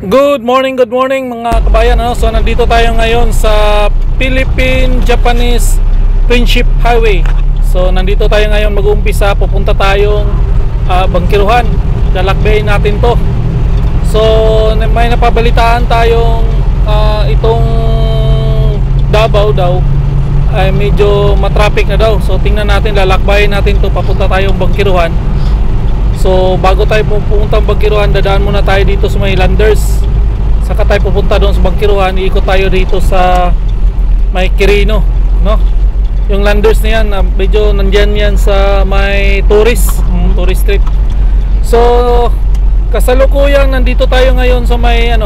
Good morning mga kabayan. So nandito tayo ngayon sa Philippine-Japanese Friendship Highway. So nandito tayo ngayon mag-uumpisa, pupunta tayong Bangkiruhan. Lalakbayin natin to. So may napabalitaan tayong itong Davao daw ay medyo matraffic na daw. So tingnan natin, lalakbayin natin to, papunta tayong Bangkiruhan. So bago tayo pupuntang Bangkiruhan, dadaan muna tayo dito sa may Landers. Saka tayo pupunta doon sa Bangkiruhan, iikot tayo dito sa may Quirino, no? Yung Landers na yan, medyo nandiyan yan sa may tourist street. So kasalukuyang nandito tayo ngayon sa may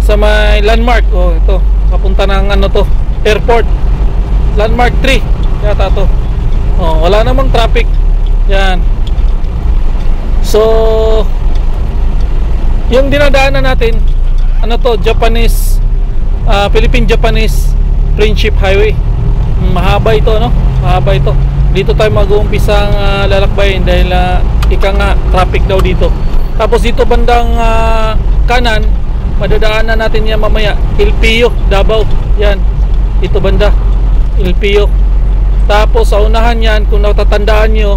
sa may landmark. Oh, ito, papunta ng to, airport. Landmark 3 yata to. Oh, wala namang traffic. Yan. So yung dinadaanan natin, Japanese Philippine-Japanese Friendship Highway. Mahaba ito, no? Mahaba ito. Dito tayo mag-uumpisang lalakbayin dahil ika nga traffic daw dito. Tapos dito bandang kanan, madadaanan natin yan mamaya, Ilpio, Davao. Yan, ito banda Ilpio. Tapos sa unahan yan, kung natatandaan nyo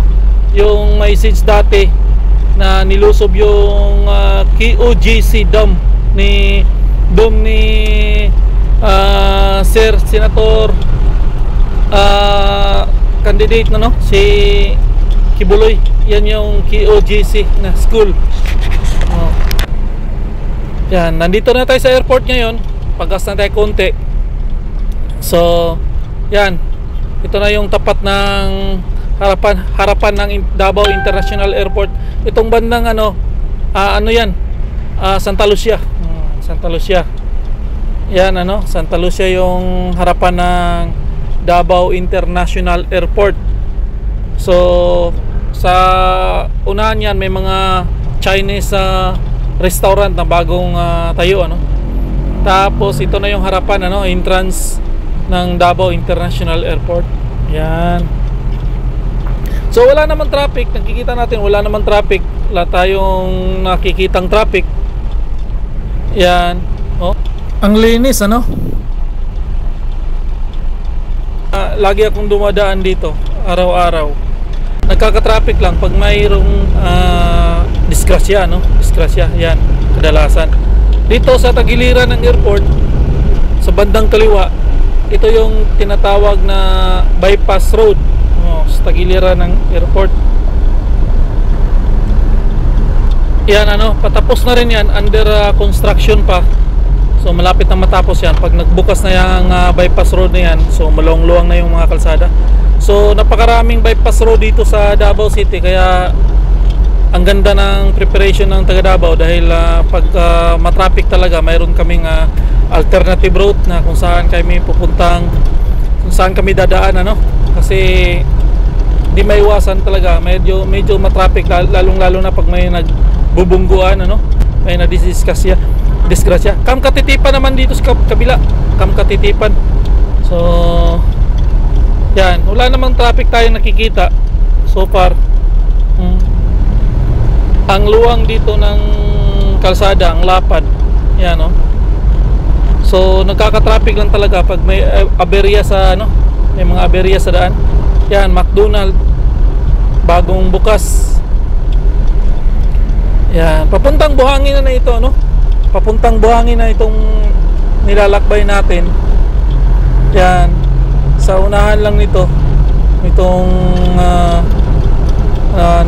yung message dati na nilusob yung KOJC dam ni Sir Senator candidate si Kibuloy. Yan yung KOJC na school. Yan, nandito na tayo sa airport ngayon. Paggas na tayo konti. So yan, ito na yung tapat ng harapan ng Davao International Airport. Itong bandang yan, Santa Lucia. Santa Lucia. Yan Santa Lucia yung harapan ng Davao International Airport. So sa unahan yan may mga Chinese restaurant na bagong tayo Tapos ito na yung harapan entrance ng Davao International Airport. Yan. So wala naman traffic, nakikita natin wala naman traffic. Wala tayong nakikitang traffic. Yan. Oh, ang linis lagi akong dumadaan dito araw-araw. Nagkaka-traffic lang pag mayroong disgrasya, disgrasya. Yan, kadalasan. Dito sa tagiliran ng airport, sa bandang kaliwa, ito yung tinatawag na bypass road. Sa tagiliran ng airport. Yan patapos na rin yan, under construction pa. So malapit na matapos yan. Pag nagbukas na yung bypass road na yan, so malong-luwang na yung mga kalsada. So napakaraming bypass road dito sa Davao City. Kaya ang ganda ng preparation ng taga Davao. Dahil pag matraffic talaga, mayroon kaming alternative route na kung saan kami pupuntang, kung saan kami dadaan kasi di maiwasan talaga, medyo matraffic, lalong-lalo na pag may nagbubungguan may nadisgrasya. Kamkatitipan naman dito sa kabila, Kamkatitipan. So yan, wala namang traffic tayo nakikita so far. Ang luwang dito ng kalsada, ang lapad. Yan So nagkaka-traffic lang talaga pag may aberya sa may mga aberya sa daan. Yan, McDonald bagong bukas. Yan, papuntang Buhangin na ito papuntang Buhangin na itong nilalakbay natin. Yan, sa unahan lang nito itong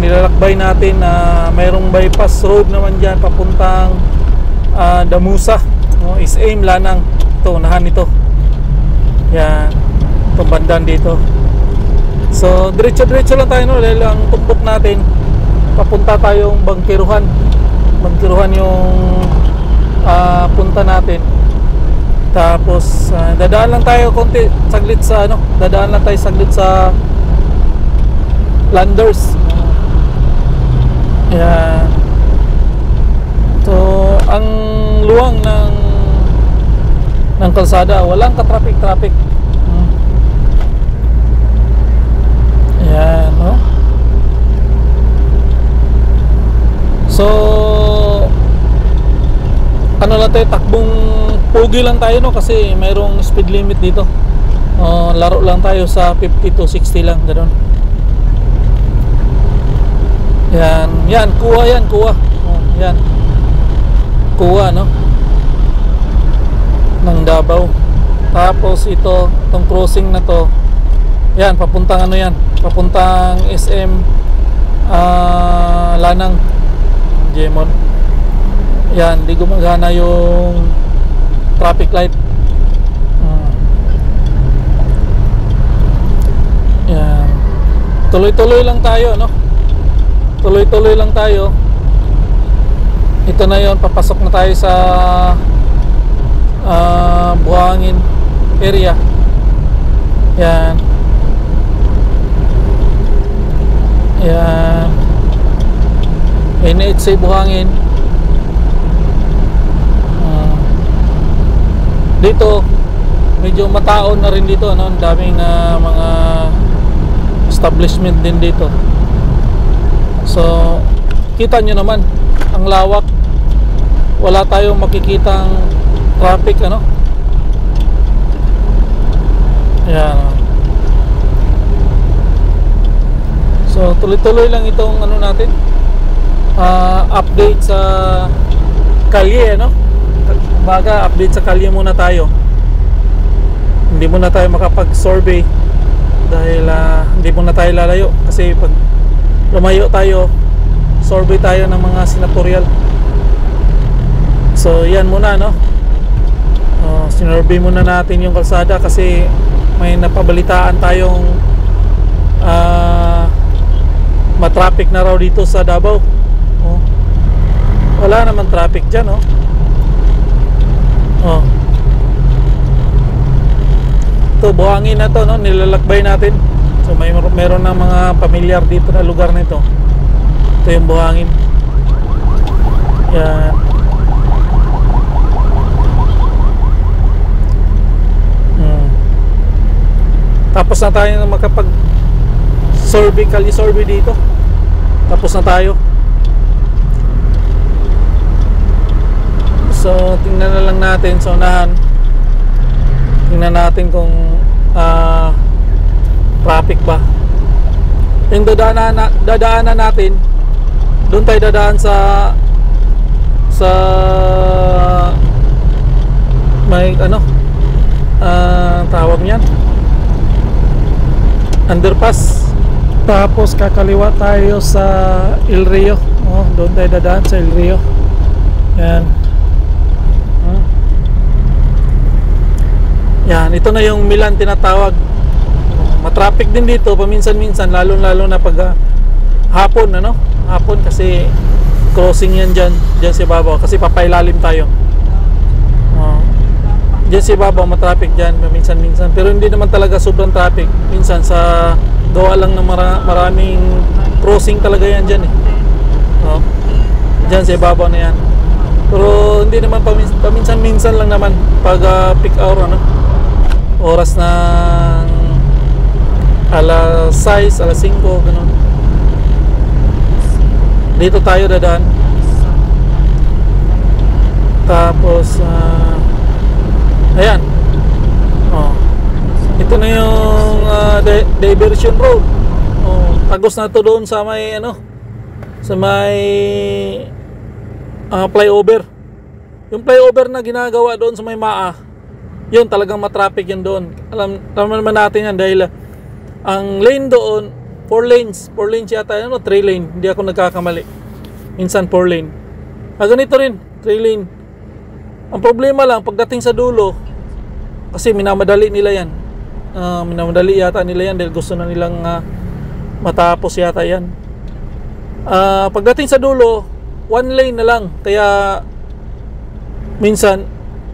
nilalakbay natin na mayroong bypass road naman dyan papuntang Damusa, is aim Lanang. Ito, unahan nito. Yan, itong bandan dito. So diretso-diretso lang tayo dahil ang tumbok natin papunta tayong Bangkiruhan. Bangkiruhan yung punta natin. Tapos dadaan lang tayo saglit sa dadaan lang tayo saglit sa Landers. Ayan. So ang luwang ng kalsada, walang ka-traffic. Ayan, So ano lang tayo, takbong pugi lang tayo, no, kasi mayroong speed limit dito. Laro lang tayo sa 50 to 60 lang, ganoon. Yan, kuha yan, kuha. Yan. Kuha, no? Ng Davao. Tapos ito, itong crossing na to. Yan, papuntang ano yan? Papuntang SM Lanang Gemon. Yan, di gumagana yung traffic light. Yan. Tuloy-tuloy lang tayo, no? Tuloy-tuloy lang tayo. Ito na yon, papasok na tayo sa Buhangin area. Yan. Yan. NHC Buhangin. Dito medyo mataon na rin dito, no? Ang daming mga establishment din dito. So kita nyo naman ang lawak. Wala tayong makikitang traffic, ano? Yan. So tuloy-tuloy lang itong ano natin, update sa kalye, no? Baga update sa kalye muna tayo. Hindi muna tayo makapag-survey dahil hindi muna tayo lalayo, kasi pag lumayo tayo, survey tayo ng mga senatorial. So yan muna, no? Sinurvey muna natin yung kalsada kasi may napabalitaan tayong matraffic na raw dito sa Davao. Wala naman traffic dyan, no? Ito, Buhangin na to, no? Nilalakbay natin. So meron ng mga pamilyar dito na lugar na ito. Ito yung Buhangin. Yan. Tapos na tayo na makapag kalye survey dito. Tapos na tayo. So tingnan na lang natin sa unahan. Tingnan natin kung traffic ba. Yung dadaanan natin, doon tayo dadaan sa may ano tawag niyan, underpass. Tapos kakaliwa tayo sa El Rio. Doon tayo dadaan sa El Rio. Yan. Yan, ito na yung Milan tinatawag. Matraffic din dito paminsan-minsan, lalo na pag hapon, ano? Hapon kasi crossing yan dyan sa babaw, kasi papailalim tayo. Dyan sa babaw matraffic dyan paminsan-minsan, pero hindi naman talaga sobrang traffic. Minsan sa gawa lang ng maraming crossing talaga yan dyan, eh. Dyan sa babaw na yan. Pero hindi naman paminsan-minsan lang naman pag peak hour, ano? Oras ng alas 6, alas 5, ganun. Dito tayo dadaan. Tapos ayan. Ito na yung diversion road. Tagos na to doon sa may ano, sa may flyover. Yung flyover na ginagawa doon sa may Maa, yun talagang matraffic yun doon. Alam naman natin yan dahil ang lane doon 4 lanes yata, ano, 3 lane, hindi ako nagkakamali. Minsan 4 lane. Ganito rin, 3 lane. Ang problema lang pagdating sa dulo, kasi minamadali nila yan. Minamadali yata nila yan dahil gusto na nilang matapos yata yan. Pagdating sa dulo, 1 lane na lang. Kaya minsan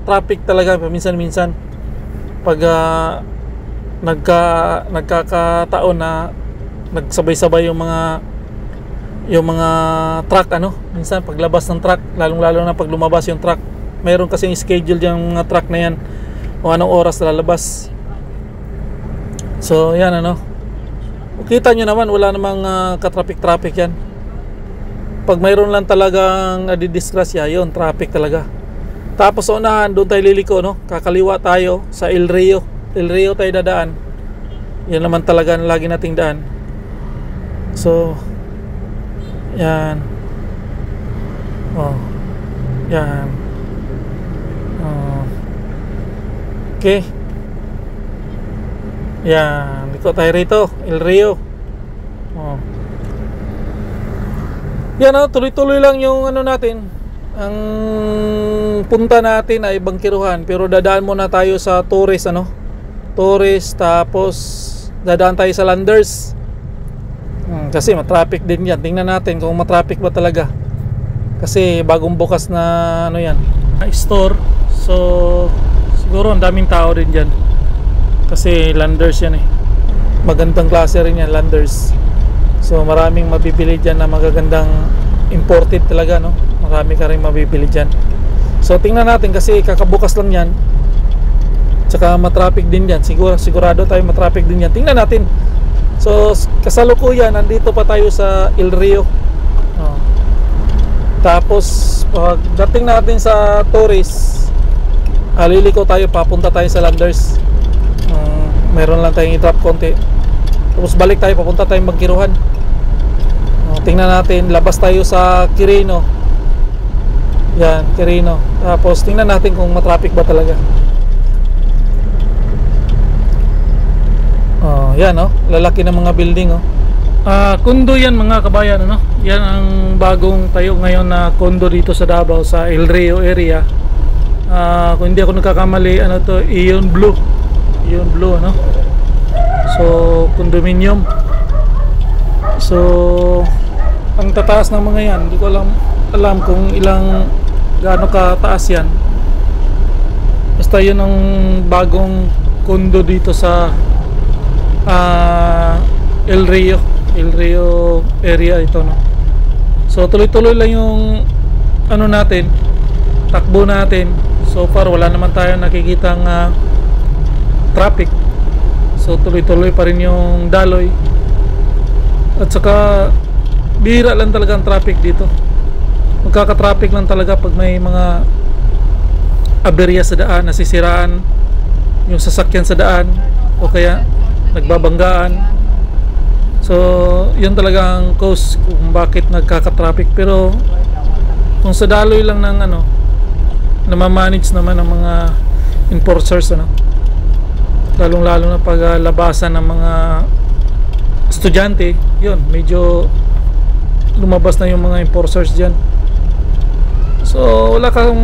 traffic talaga minsan pag nagkakataon na nagsabay-sabay yung mga truck, ano, minsan paglabas ng truck, lalong-lalo na pag lumabas yung truck, mayroon kasing schedule yung mga truck na yan kung anong oras lalabas. So yan, ano, kita nyo naman wala namang ka-traffic yan. Pag mayroon lang talagang nadidisgrasya, yun, traffic talaga. Tapos sa unahan, doon tayo liliko, no? Kakaliwa tayo sa El Rio. El Rio tayo dadaan. Yan naman talaga ang lagi nating daan. So, yan. Oh. Yan. Oh. Okay. Yan. Liko tayo rito. El Rio. Oh. Yan, oh. Tuloy-tuloy lang yung ano natin. Ang punta natin ay Bangkiruhan. Pero dadaan muna tayo sa Torres, ano? Torres, tapos dadaan tayo sa Landers. Kasi matraffic din yan. Tingnan natin kung matraffic ba talaga. Kasi bagong bukas na ano yan, store. So siguro ang daming tao din dyan. Kasi Landers yan eh. Magandang klase rin yan, Landers. So maraming mabibili dyan na magagandang imported talaga, no? Marami ka rin mabibili dyan. So tingnan natin kasi kakabukas lang yan. Tsaka matraffic din yan. Sigurado tayo matraffic din yan. Tingnan natin. So kasalukuyan nandito pa tayo sa El Rio. Oh. Tapos dating natin sa Torres, liliko tayo, papunta tayo sa Landers. Meron lang tayong i-drop konti. Tapos balik tayo, papunta tayong Bangkiruhan. Tingnan natin, labas tayo sa Quirino. Yan, Quirino. Tapos tingnan natin kung matraffic ba talaga. Yan, oh, lalaki ng mga building, oh. Condo yan mga kabayan, ano? Yan ang bagong tayo ngayon na condo dito sa Davao, sa El Rio area. Kung hindi ako nagkakamali, ano to, Ion Blue, ano? So condominium. So ang tataas ng mga yan, hindi ko alam kung gaano kataas yan. Basta yun ang bagong condo dito sa El Rio area ito, no? So tuloy-tuloy lang yung ano natin, takbo natin. So far wala naman tayo nakikitang traffic. So tuloy-tuloy pa rin yung daloy. At saka bihira lang talaga ang traffic dito. Magkaka-traffic lang talaga pag may mga aberya sa daan, nasisiraan yung sasakyan sa daan, o kaya nagbabanggaan. So yun talaga ang cause kung bakit nagkaka-traffic. Pero kung sa daloy lang ng ano, namamanage naman ng mga enforcers, ano, lalong lalo na pag labasan ng mga estudyante, yun medyo lumabas na yung mga enforcers dyan. So wala kang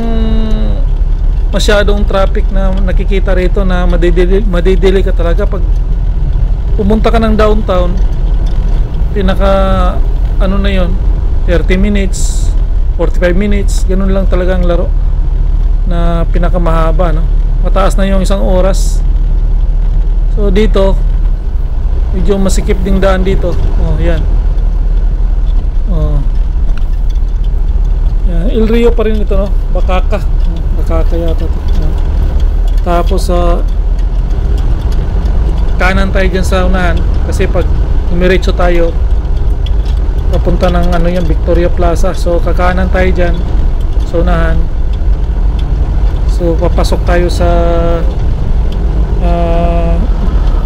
masyadong traffic na nakikita rito na madidili ka talaga pag pumunta ka ng downtown. Pinaka ano na yun, 30 minutes 45 minutes, ganun lang talaga ang laro na pinakamahaba, no? Mataas na yung 1 oras. So dito medyo masikip ding daan dito. Oh, yan. Oh. Yan, El Rio pa rin ito, no? Bakaka yata ito. Tapos kanan tayo dyan sa unahan, kasi pag umiretso tayo papunta ng ano yan, Victoria Plaza. So kakanan tayo dyan sa unahan. So papasok tayo sa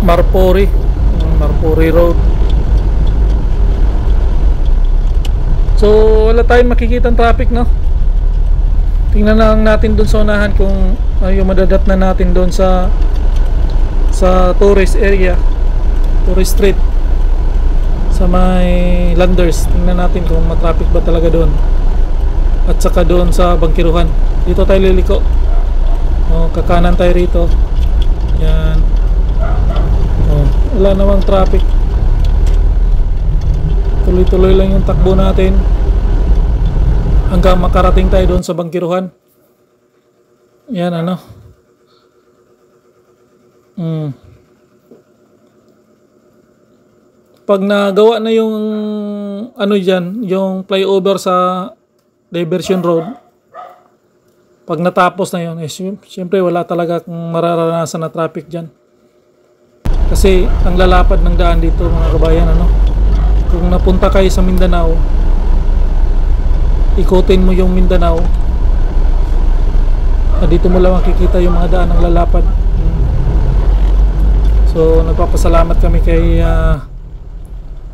Marpori Road. So wala tayong makikitang traffic, no? Tingnan lang natin dun sa unahan kung yung madadat na natin dun sa tourist area, tourist street sa may Landers. Tingnan natin kung matraffic ba talaga doon. At saka doon sa Bangkiruhan. Dito tayo liliko. Kakanan tayo rito. Yan. Wala namang traffic. Tuloy-tuloy lang yung takbo natin hanggang makarating tayo doon sa Bangkiruhan. Yan, ano. Pag nagawa na yung ano dyan, yung flyover sa Diversion Road, pag natapos na yun, syempre wala talaga kung mararanasan na traffic dyan. Kasi ang lalapad ng daan dito mga kabayan, ano, kung napunta kayo sa Mindanao, ikutin mo yung Mindanao, Dito mo lang makikita yung mga daan ng lalapad. So nagpapasalamat kami kay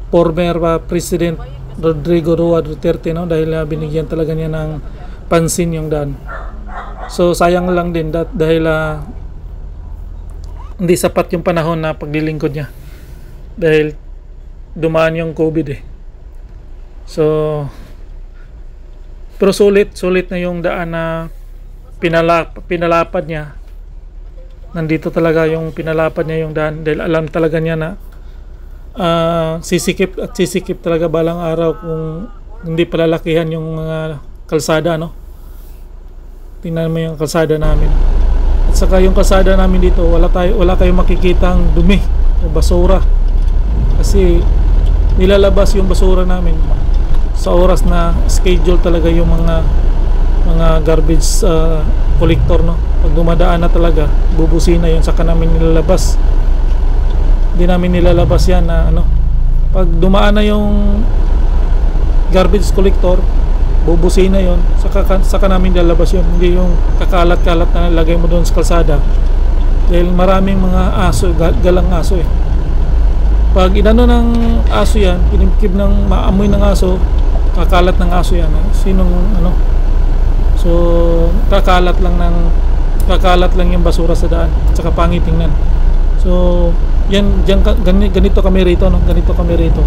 former President Rodrigo Roa Duterte, no, dahil binigyan talaga niya ng pansin yung daan. So sayang lang din dahil hindi sapat yung panahon na paglilingkod niya dahil dumaan yung COVID eh. So pero sulit na yung daan na pinalapad niya. Nandito talaga yung pinalapad niya yung daan dahil alam talaga niya na sisikip talaga balang araw kung hindi palalakihan yung mga kalsada, no. Tingnan mo yung kalsada namin. At saka yung kalsada namin dito, wala kayong makikitang dumi o basura. Kasi nilalabas yung basura namin sa oras na schedule talaga yung mga garbage collector, no. Pag dumadaan na talaga, bubusina yun, saka namin nilalabas. Hindi namin nilalabas yan na ano. Pag dumaan na yung garbage collector, bubusina yun, saka namin nilalabas yun. Hindi yung kakalat-kalat na lagay mo doon sa kalsada. Dahil maraming mga aso, galang aso eh. Pag inano ng aso yan, pinimkib ng maamoy ng aso, kakalat ng aso yan. Sinong ano? So kakalat lang yung basura sa daan, tsaka pangit tingnan. So ganito kami rito, no? Ganito kami rito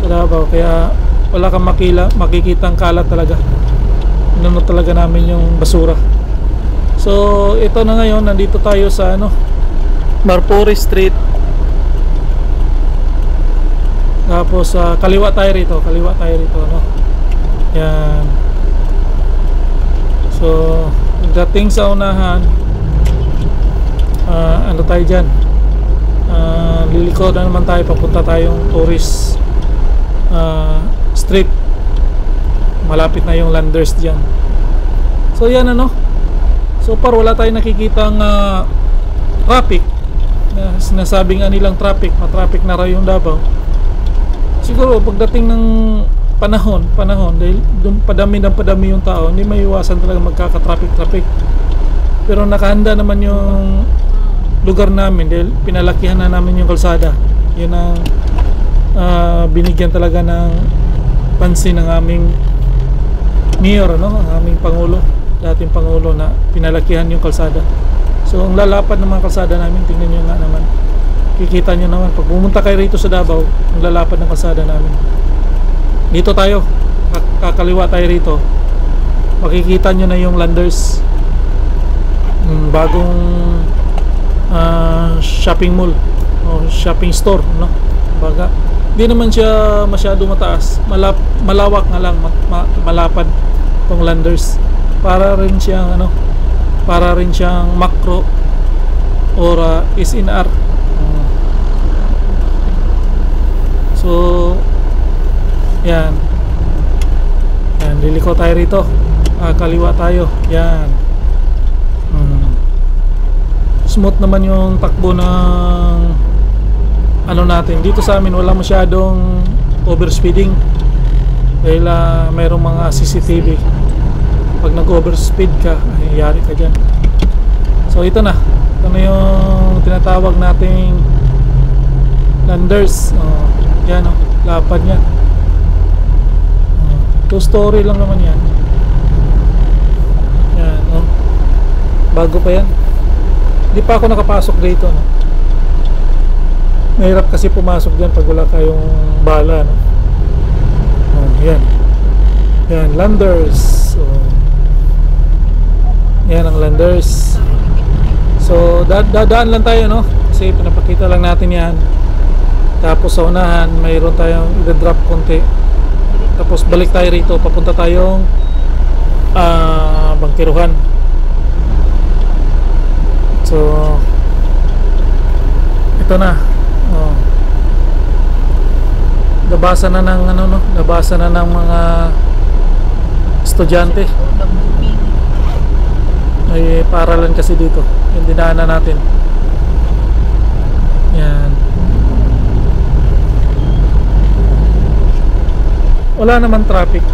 sa Davao, kaya wala kang makikitang kalat talaga. Inano talaga namin yung basura. So ito na ngayon, nandito tayo sa Marpuri Street. Tapos kaliwa tayo rito, no? Yan. So pagdating sa unahan, ano tayo dyan, liliko na naman tayo, papunta tayong tourist street. Malapit na yung landers dyan. So yan, so far wala tayong nakikitang traffic na sinasabing nilang matraffic na raw yung Davao. Siguro pagdating ng panahon dahil doon padami yung tao, hindi maiwasan talaga magkaka-traffic. Pero nakahanda naman yung lugar namin dahil pinalakihan na namin yung kalsada. Yun ang binigyan talaga ng pansin ng aming mayor, ang aming pangulo, dating pangulo, na pinalakihan yung kalsada. So ang lalapad ng mga kalsada namin, tingnan nyo nga naman, kikita nyo naman pag pumunta kayo rito sa Davao, ang lalapad ng kalsada namin. Dito tayo, kakaliwa tayo rito, makikita nyo na yung landers, bagong shopping mall o shopping store, no? Baga, hindi naman siya masyado mataas, malawak nga lang, malapad tong landers. Para rin siyang macro or SNR. So yan, liliko tayo rito, kaliwa tayo, yan. Smooth naman yung takbo ng natin dito sa amin. Wala masyadong overspeeding dahil mayroong mga CCTV. Pag nag-overspeed ka, yari ka dyan. So ito na yung tinatawag nating landers. Yan, lapad niya. 2-story lang naman yan. Yan, bago pa yan. Hindi pa ako nakapasok dito, no? Mahirap kasi pumasok dyan pag wala kayong bala, no? Yan, landers. So, yan ang landers. So dadaan lang tayo, no? Kasi pinapakita lang natin yan. Tapos sa unahan mayroon tayong i-drop konti. Tapos balik tayo rito, papunta tayong Bangkiruhan. So ito na. Nabasa na ng nabasa na ng mga estudyante. May paaralan kasi dito, yung dinaanan natin. Yan. Wala naman traffic.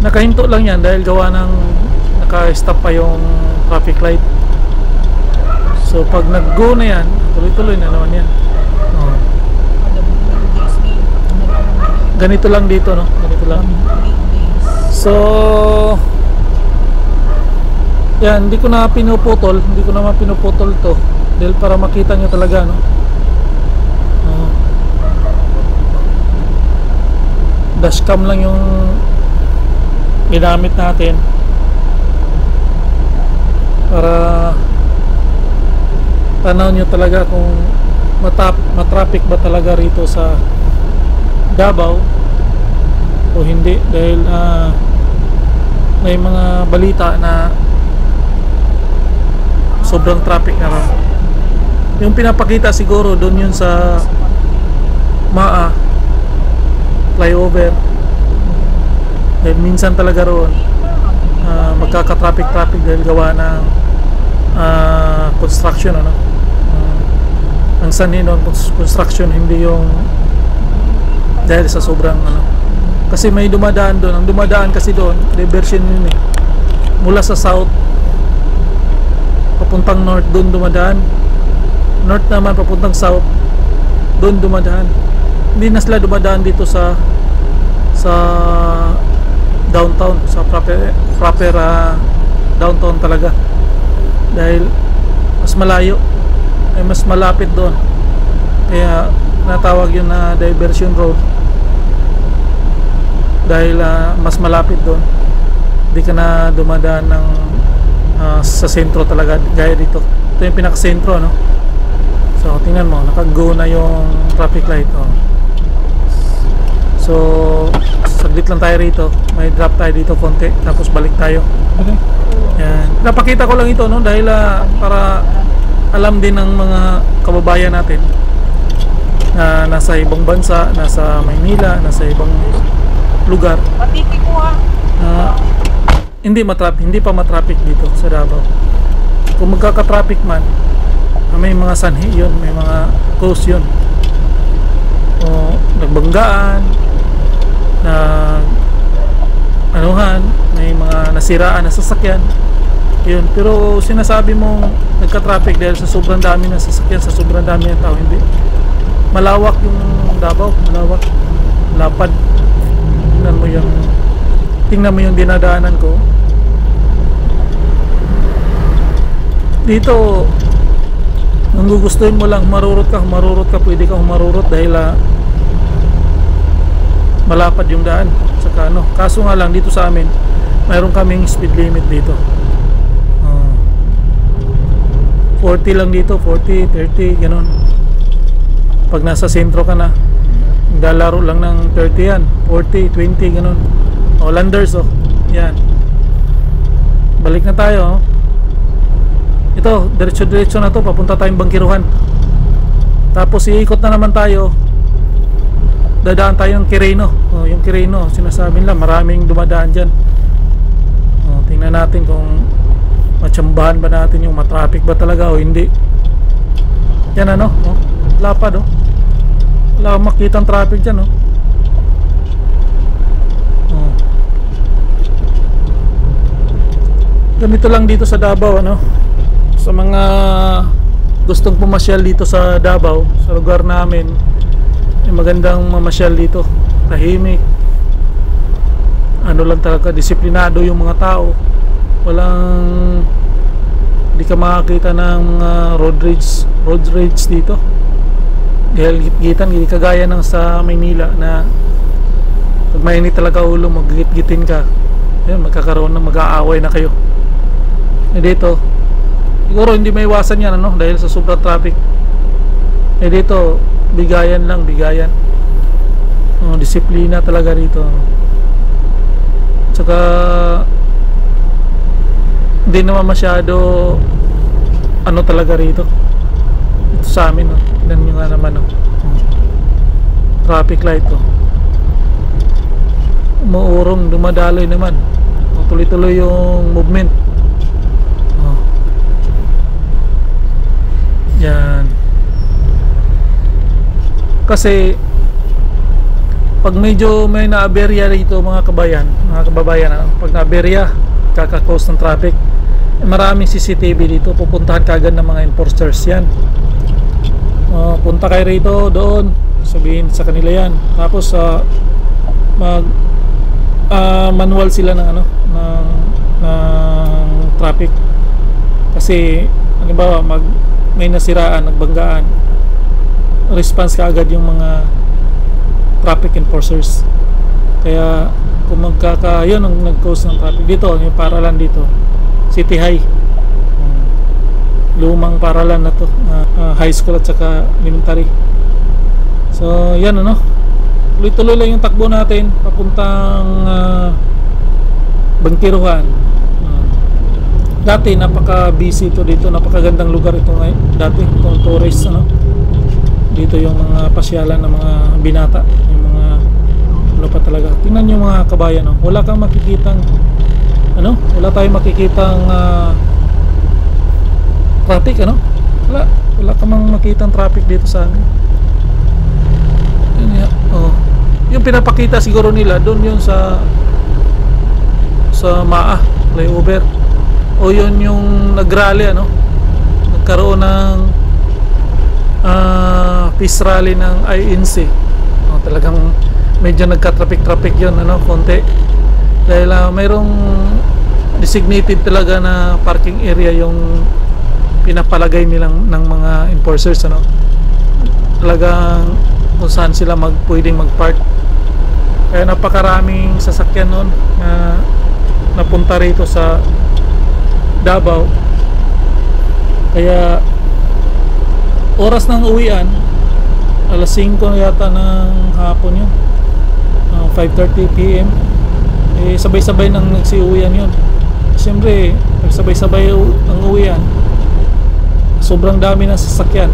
Nakahinto lang yan dahil gawa ng naka-stop pa yung traffic light. So pag nag-go na yan, tuloy-tuloy na naman yan. Ganito lang dito, no? Ganito lang. So yan, hindi ko na pinuputol to dahil para makita nyo talaga, no? Dashcam lang yung ginamit natin para tanaw nyo talaga kung matraffic ba talaga rito sa Davao o hindi, dahil may mga balita na sobrang traffic na raw. Yung pinapakita siguro doon yun sa MAA flyover, dahil minsan talaga roon magkaka-traffic dahil gawa ng construction, ano. Ang sanhi noon construction, hindi yung dahil sa sobrang ano, kasi may dumadaan doon. Ang dumadaan kasi doon diversion yun eh, mula sa south papuntang north, doon dumadaan. North naman papuntang south, doon dumadaan. Hindi na sila dumadaan dito sa downtown, sa proper downtown talaga, dahil mas malayo, ay mas malapit doon, kaya natawag yun na diversion road, dahil mas malapit doon. Hindi ka na dumadaan ng sa sentro talaga gaya dito. Ito yung pinaka-sentro, no? So tingnan mo, naka-go na yung traffic light, oh. So saglit lang tayo rito, may drop tayo dito konti, tapos balik tayo. Okay. Yan, napakita ko lang ito, no, dahil para alam din ng mga kababayan natin na nasa ibang bansa, nasa Maynila, nasa ibang lugar, hindi pa matraffic dito sa Davao. Kung magkaka-traffic man, may mga sanhi yun, may mga cause yun, o nagbanggaan, na anuhan, may mga nasiraan na sasakyan, yun. Pero sinasabi mong nagka-traffic dahil sa sobrang dami ng sasakyan, sa sobrang dami ng tao, hindi. Malawak yung Davao, malawak, lapad. Tingnan mo yung dinadaanan ko dito. Kung gugustuhin mo lang marurot ka, pwede ka humarurot dahil malapad yung daan. Saka ano, kaso nga lang dito sa amin mayroon kaming speed limit dito, 40 lang dito, 40, 30, gano'n. Pag nasa sentro ka na, naglalaro lang ng 30 yan, 40, 20, gano'n. O, landers, oh, yan. Balik na tayo, oh. Ito, diretso na to, papunta tayong Bangkiruhan. Tapos iikot na naman tayo, dadaan tayo ng Quirino. Oh, yung Quirino, sinasabi nila maraming dumadaan dyan. Oh, tingnan natin kung matsambahan ba natin yung matraffic ba talaga o hindi. Yan, ano, oh, lapad, oh. Wala akong makitang traffic dyan, oh. Oh. Ganito lang dito sa Davao, ano. Sa mga gustong pumasyal dito sa Davao, sa lugar namin, magandang mamasyal dito, tahimik, ano lang talaga, disiplinado yung mga tao. Walang, hindi ka makakita ng mga road rage dito, dahil gitgitan, hindi kagaya ng sa Maynila na pag mainit talaga ulo, magigit-gitin ka, yun, magkakaroon ng mag-aaway na kayo. Dito siguro hindi may iwasan yan, ano, dahil sa sobrang traffic. Dito bigayan lang, bigayan. Disiplina talaga rito. Tsaka hindi naman masyado ano talaga rito. Ito sa amin, no? Tignan nyo nga naman, no? Traffic light, oh. Umuurong, dumadaloy naman. Tuloy-tuloy yung movement. Yan. Kasi pag medyo may naaberya rito mga kababayan, pag naaberya nagkaka-cause ng traffic. Maraming CCTV dito, pupuntahan kagad ng mga enforcers yan. Punta kayo rito, doon sabihin sa kanila yan, tapos mag manual sila ng ng traffic. Kasi halimbawa may nasiraan, nagbanggaan, response kaagad yung mga traffic enforcers. Kaya kung yun ang nag-cause ng traffic dito, yung paralan dito, City High, lumang paralan na to, high school at saka elementary. So yan, tuloy-tuloy lang yung takbo natin papuntang Bangkiruhan. Dati napaka-busy to dito, napakagandang lugar ito ngayon. Dati itong tourist, dito yung mga pasyalan ng mga binata, yung mga pa talaga. Tingnan nyo mga kabayan, wala kang makikitang wala tayong makikitang traffic, wala kang makikitang traffic dito sa amin. Yung pinapakita siguro nila doon yun sa MAA flyover, o yun yung nagrally, nagkaroon ng peace rally ng INC. Talagang medyo nagka-traffic yun, konti, dahil mayroong designated talaga na parking area yung pinapalagay nilang ng mga enforcers, talagang kung saan sila pwedeng mag-park. Kaya napakaraming sasakyan nun na napunta rito sa Davao. Kaya oras ng uwian, alas 5 yata ng hapon yun, 5:30 PM, sabay-sabay nang nagsiuwian yun. Siyempre nagsabay-sabay ang uwian, sobrang dami ng sasakyan,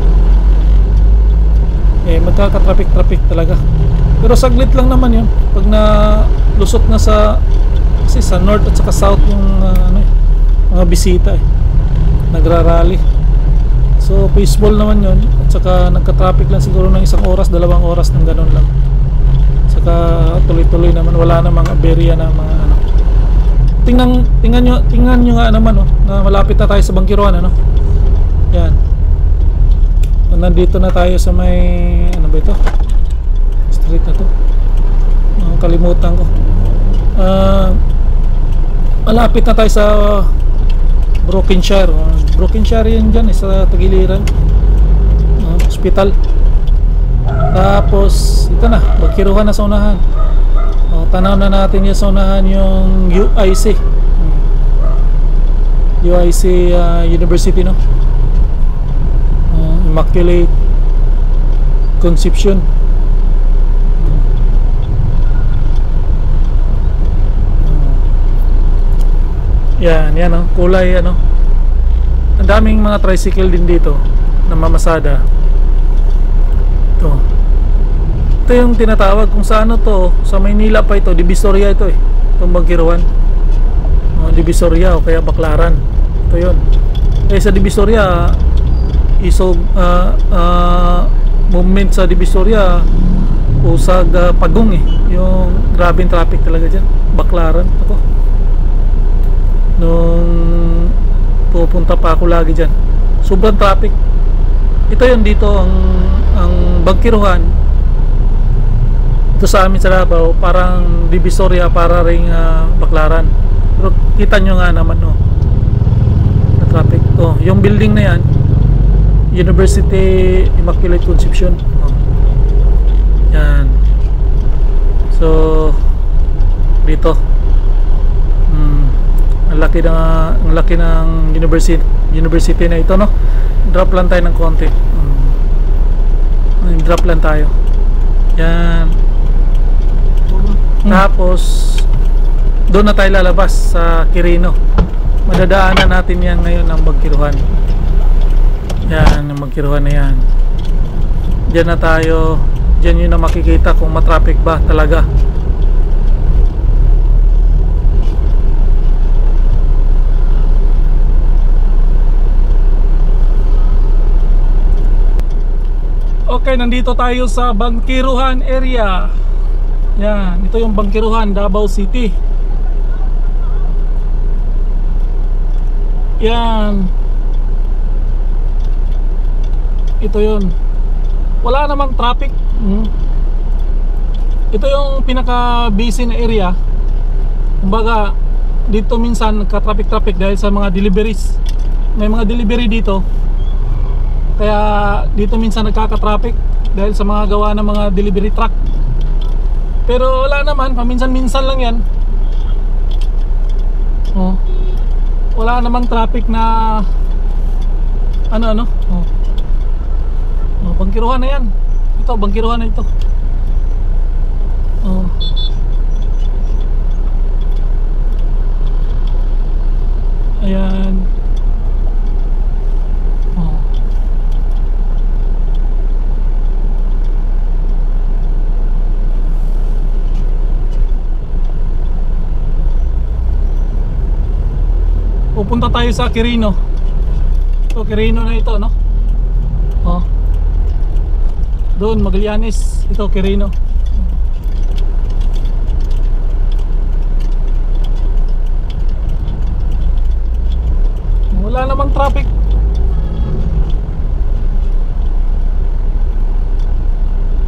magkaka-traffic talaga. Pero saglit lang naman yun pag lusot na kasi sa north at saka south yung mga bisita, nagrarally. So peaceful naman yun, at saka nagka-traffic lang siguro ng 1 oras, 2 oras ng ganun lang. Saka tuloy-tuloy naman, wala namang aberya na mga Tingnan nyo nga naman, na malapit na tayo sa Bangkiruhan, yan. Nandito na tayo sa may ba ito? Street na to. Kalimutan ko. Malapit na tayo sa Brokenshire. Brokenshire yan dyan, sa tagiliran, hospital. Tapos ito na, Bangkiruhan na sa unahan. Tanaw na natin yung sa unahan, yung UIC University, Immaculate Conception. Yan, kulay, ang daming mga tricycle din dito na mamasada. Ito yung tinatawag, kung sa to, sa Maynila pa ito, Divisoria ito, itong Bangkiruhan, Divisoria o kaya Baclaran. Ito yun. Sa Divisoria, movement sa Divisoria, usag Pagong, yung grabing traffic talaga dyan. Baclaran ako, nung pupunta pa ako lagi dyan, sobrang traffic. Ito yun dito, ang Bangkiruhan ito sa amin sa Davao, parang Divisoria, para ring Baclaran. Pero kita nyo nga naman, na traffic. Yung building na yan, University Immaculate Conception. Yan. So dito, ang laki ng university na ito, drop lang tayo ng konti. Drop lang tayo. Yan. Tapos doon na tayo lalabas sa Quirino. Madadaanan natin yan ngayon ng Bangkiruhan. Yan, ang Bangkiruhan na yan. Diyan na tayo. Diyan yun na makikita kung matraffic ba talaga. Okay, nandito tayo sa Bangkiruhan area. Yan, ito yung Bangkiruhan, Davao City. Yan. Ito yun. Wala namang traffic. Ito yung pinaka busy na area. Kumbaga dito minsan nagka-traffic dahil sa mga deliveries. May mga delivery dito. Kaya dito minsan nagkaka-traffic dahil sa mga gawa ng mga delivery truck. Pero wala naman, paminsan-minsan lang yan. Oh. Wala namang traffic na ano. Oh. Oh, bangkiruhan na yan. Ito, bangkiruhan na ito. Oh. Ayan. Oh. Pupunta tayo sa Quirino. Ito, Quirino na ito, no? Oh. Doon, Magallanes. Ito, Quirino. Wala namang traffic.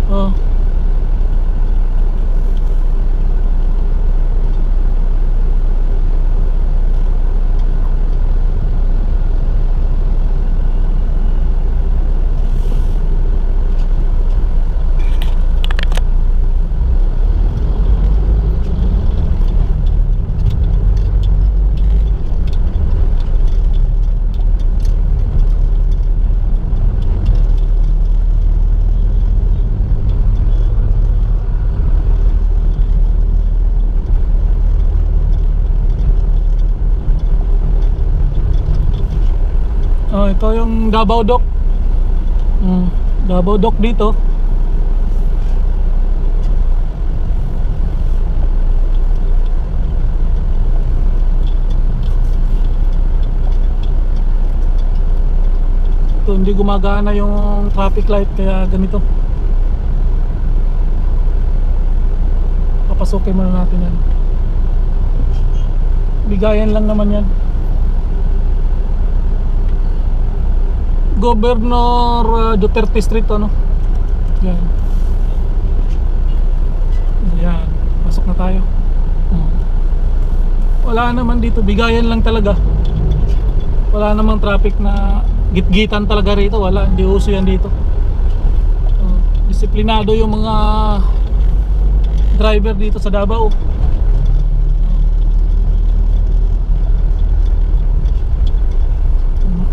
Oh. Oh, ito yung Davao Dock. Davao Dock dito. Ito, hindi gumagana yung traffic light kaya ganito. Papasukin muna natin yan. Bigayan lang naman yan. Governor Duterte Street, ano? Yan. Yan. Pasok na tayo. Wala naman dito. Bigayan lang talaga. Wala namang traffic na gitgitan talaga rito. Wala. Hindi uso yan dito. Disiplinado yung mga driver dito sa Davao.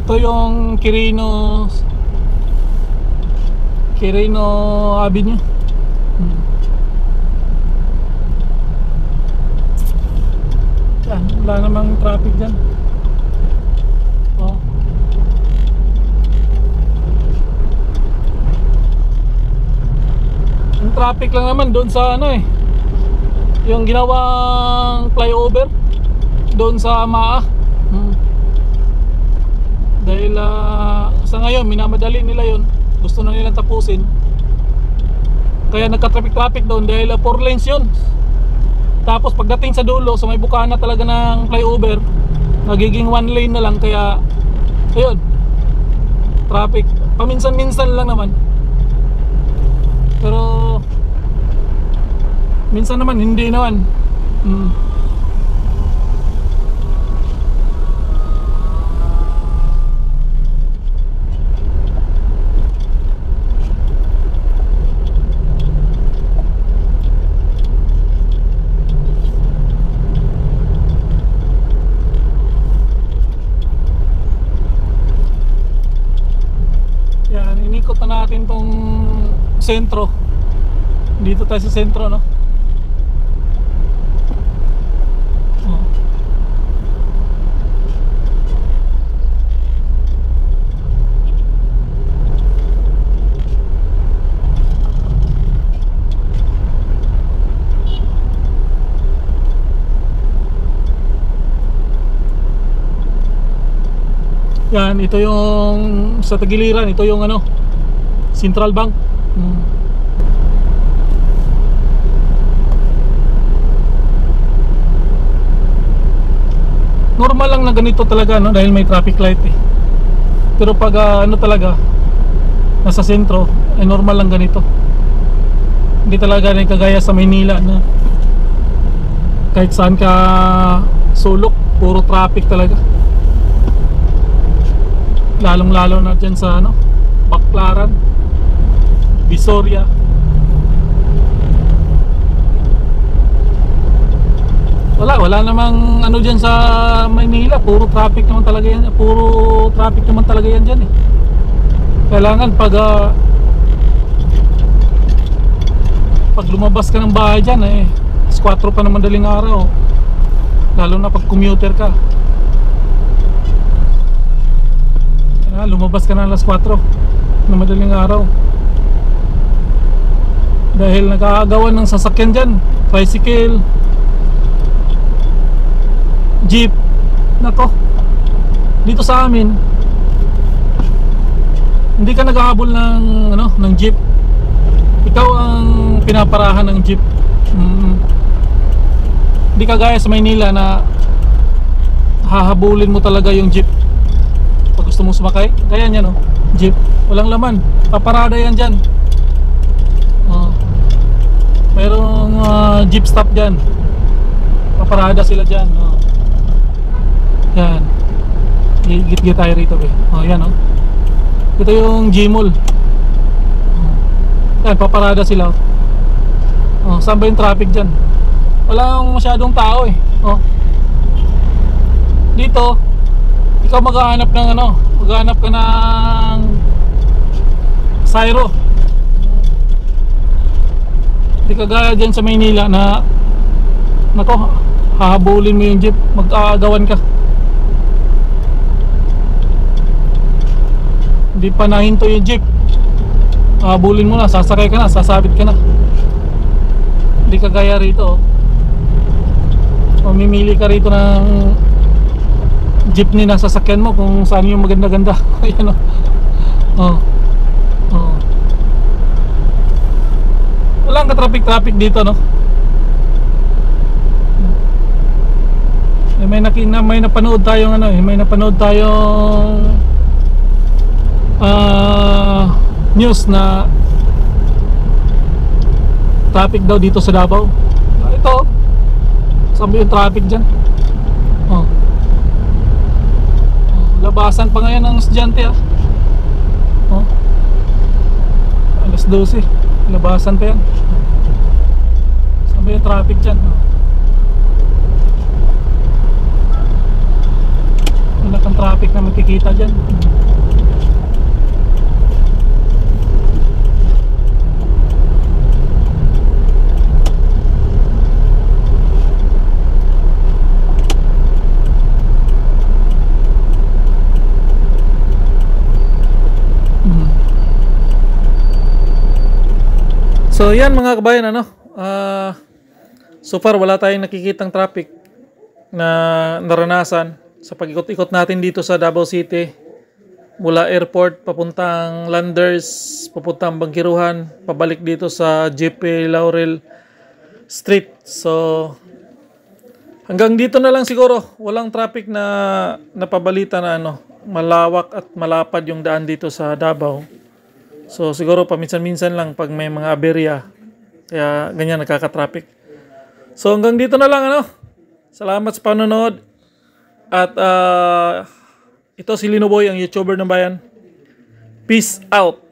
Ito yung Quirino Avenue. Yan, wala namang traffic dyan. Oh. Yung traffic lang naman doon sa ano yung ginawang flyover doon sa Maa. Dahil sa ngayon minamadali nila yon, gusto na nilang tapusin, kaya nagka-traffic doon dahil 4 lanes yun. Tapos pagdating sa dulo, sa may bukana talaga ng flyover, nagiging 1 lane na lang. Kaya ayun, traffic paminsan-minsan lang naman, pero minsan naman hindi naman. Inikot na natin tong sentro. Dito tayo sa sentro, no? Oh. Yan, ito yung sa tagiliran, ito yung ano, Central Bank. normal lang na ganito talaga, no, dahil may traffic light eh. Pero pag ano talaga nasa sentro ay normal lang ganito. Hindi talaga rin kagaya sa Maynila na kahit saan ka sulok puro traffic talaga. Lalong lalo na dyan sa ano, Baclaran, Visoria. Wala namang ano dyan sa Maynila, puro traffic naman talaga yan. Puro traffic naman talaga yan dyan eh. Kailangan pag lumabas ka ng bahay dyan eh, 4 pa ng madaling araw, lalo na pag commuter ka. Lumabas ka na alas 4 ng madaling araw dahil nag-aagawan ng sasakyan dyan, tricycle, jeep. Nako, dito sa amin hindi ka naghahabol ng ano, ng jeep. Ikaw ang pinaparahan ng jeep. Hindi kagaya sa Maynila na hahabulin mo talaga yung jeep pag gusto mo sumakay. Kaya yan, no, jeep, walang laman, paparada yan dyan. Mayroong jeep stop dyan, paparada sila dyan. Yan, git-git tayo rito eh. Yan, no, ito yung Gmall. Yan, paparada sila. Saan ba yung traffic dyan? Walang masyadong tao eh. Dito ikaw maghahanap ng ano, maghahanap ka ng Syro. Hindi kagaya dyan sa Maynila na nako, hahabulin mo yung jeep, mag-aagawan ka. Hindi pa nahinto yung jeep, hahabulin mo na, sasakay ka na, sasabit ka na. Hindi kagaya rito. Mamimili ka rito ng jeepney na sasakyan mo kung saan yung maganda-ganda. Ayan o. Walang ka-traffic dito, no? May napanood tayong ano eh, may napanood tayong news na traffic daw dito sa Davao. Ito, sabi yung traffic dyan. Labasan pa ngayon ng estudyante alas 12, labasan pa yan. Sabi yung traffic dyan. Wala kang traffic na makikita dyan. So yan mga kabayan, ano, so far wala tayong nakikitang traffic na naranasan sa pag-ikot-ikot natin dito sa Davao City, mula airport papuntang Landers, papuntang Bangkiruhan, pabalik dito sa JP Laurel Street. So hanggang dito na lang siguro, walang traffic na napabalita na ano, malawak at malapad yung daan dito sa Davao. So siguro paminsan-minsan lang pag may mga aberya, kaya ganyan nagkaka-traffic. So hanggang dito na lang, ano. Salamat sa panonood. At ito si Linoboy, ang YouTuber ng bayan. Peace out.